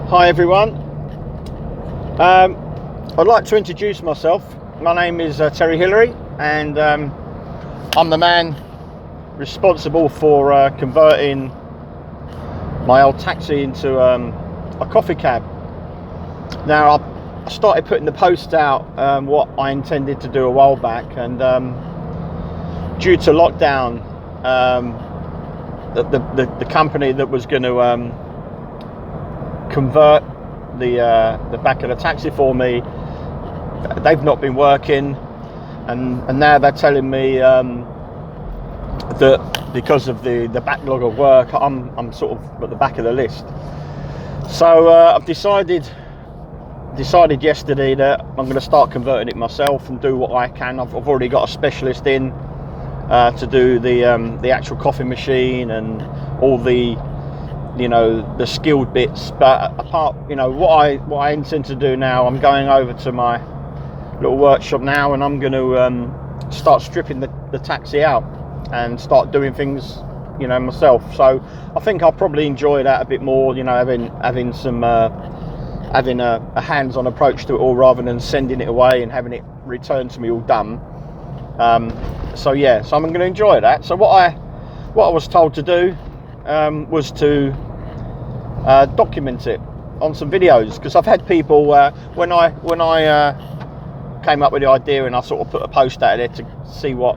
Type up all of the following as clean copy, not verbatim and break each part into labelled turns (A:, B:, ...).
A: Hi everyone. I'd like to introduce myself. My name is Terry Hillary, and I'm the man responsible for converting my old taxi into a coffee cab. Now I started putting the post out what I intended to do a while back, and due to lockdown, the company that was going to convert the back of the taxi for me, they've not been working, and now they're telling me that because of the backlog of work, I'm sort of at the back of the list. So I've decided yesterday that I'm going to start converting it myself and do what I can. I've already got a specialist in to do the actual coffee machine and all the the skilled bits. But apart, what I intend to do now, I'm going over to my little workshop now, and I'm going to start stripping the taxi out and start doing things myself. So I think I'll probably enjoy that a bit more, having some having a hands-on approach to it all, rather than sending it away and having it returned to me all done. So I'm going to enjoy that. So what I was told to do was to document it on some videos, because I've had people when I came up with the idea and I sort of put a post out there to see what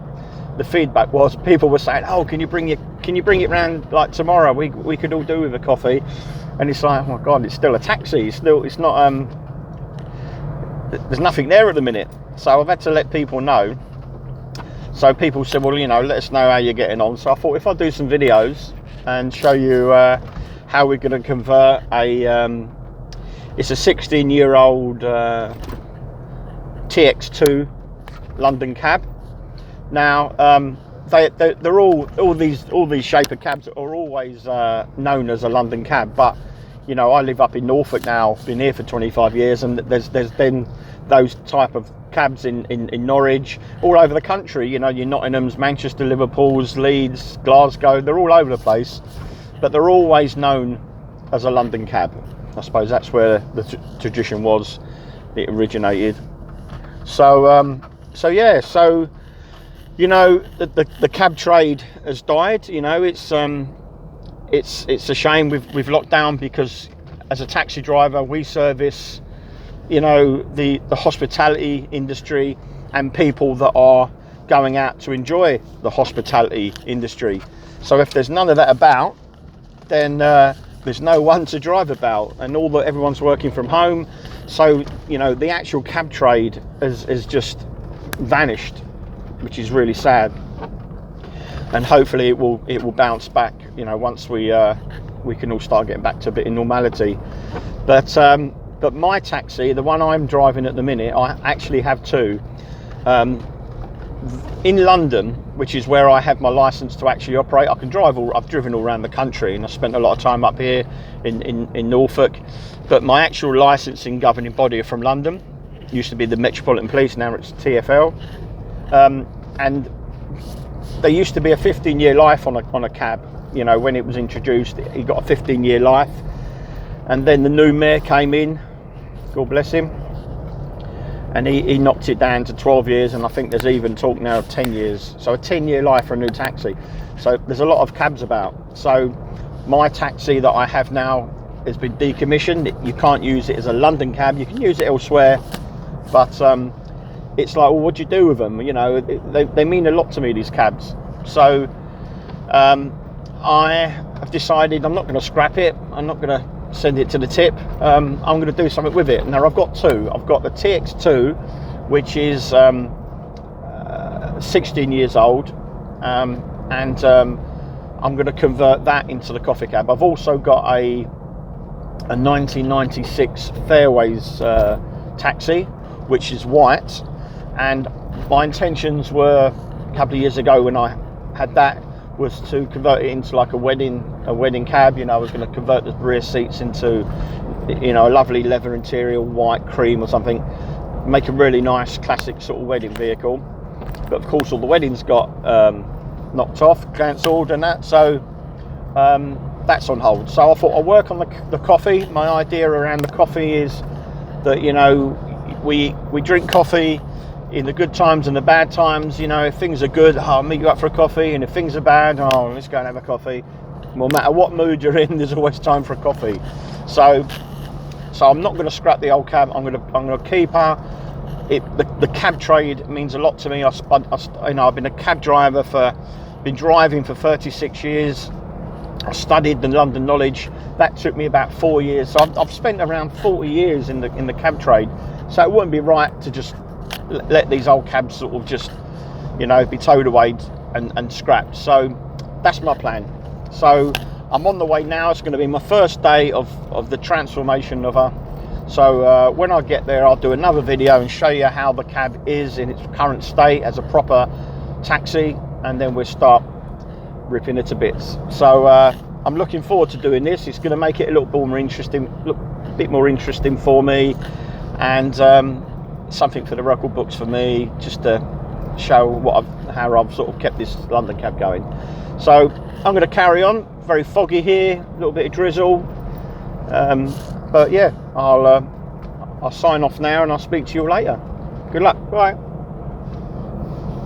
A: the feedback was. People were saying, "Oh, can you bring it round like tomorrow? We could all do with a coffee." And it's like, oh my God, it's still a taxi. It's not. There's nothing there at the minute. So I've had to let people know. So people said, well, let us know how you're getting on. So I thought, if I do some videos and show you how we're going to convert it's a 16-year-old TX2 London cab. Now they're all these shape of cabs are always known as a London cab, but I live up in Norfolk now, been here for 25 years, and there's been those type of cabs in Norwich, all over the country. Your Nottinghams, Manchester, Liverpools, Leeds, Glasgow, they're all over the place, but they're always known as a London cab. I suppose that's where the tradition was, it originated. So the cab trade has died. It's a shame with lockdown, because as a taxi driver we service the hospitality industry and people that are going out to enjoy the hospitality industry. So if there's none of that about, then there's no one to drive about, and everyone's working from home. So the actual cab trade has just vanished, which is really sad. And hopefully it will bounce back, once we can all start getting back to a bit of normality. But my taxi, the one I'm driving at the minute, I actually have two. In London, which is where I have my license to actually operate, I've driven all around the country, and I spent a lot of time up here in Norfolk. But my actual licensing governing body are from London. Used to be the Metropolitan Police, now it's TfL. And there used to be a 15-year life on a cab. When it was introduced, he got a 15-year life, and then the new mayor came in, God bless him, and he knocked it down to 12 years, and I think there's even talk now of 10 years. So a 10-year life for a new taxi. So there's a lot of cabs about. So my taxi that I have now has been decommissioned. You can't use it as a London cab. You can use it elsewhere, but it's like, well, what do you do with them? They mean a lot to me, these cabs. So I have decided I'm not going to scrap it. I'm not going to send it to the tip. I'm going to do something with it. Now I've got two. I've got the TX2, which is 16 years old, and I'm going to convert that into the coffee cab. I've also got a 1996 Fairways taxi, which is white, and my intentions were a couple of years ago when I had that was to convert it into like a wedding cab. I was going to convert the rear seats into a lovely leather interior, white cream or something, make a really nice classic sort of wedding vehicle. But of course all the weddings got knocked off, cancelled and that, so that's on hold. So I thought I'll work on the coffee. My idea around the coffee is that, you know, we drink coffee in the good times and the bad times. You know, if things are good, I'll meet you up for a coffee, and if things are bad, let's go and have a coffee. No matter what mood you're in, there's always time for a coffee. So I'm not going to scrap the old cab. I'm going to keep her. The cab trade means a lot to me. I've been a cab driver been driving for 36 years. I studied the London Knowledge. That took me about 4 years. So I've spent around 40 years in the cab trade. So it wouldn't be right to just let these old cabs sort of just, you know, be towed away and scrapped. So that's my plan. So I'm on the way now. It's going to be my first day of the transformation of her. So when I get there, I'll do another video and show you how the cab is in its current state as a proper taxi, and then we'll start ripping it to bits. So I'm looking forward to doing this. It's going to make it a little bit more interesting for me, and something for the record books for me, just to show how I've sort of kept this London cab going. So I'm going to carry on. Very foggy here, a little bit of drizzle, but yeah, I'll sign off now, and I'll speak to you later. Good luck. Bye.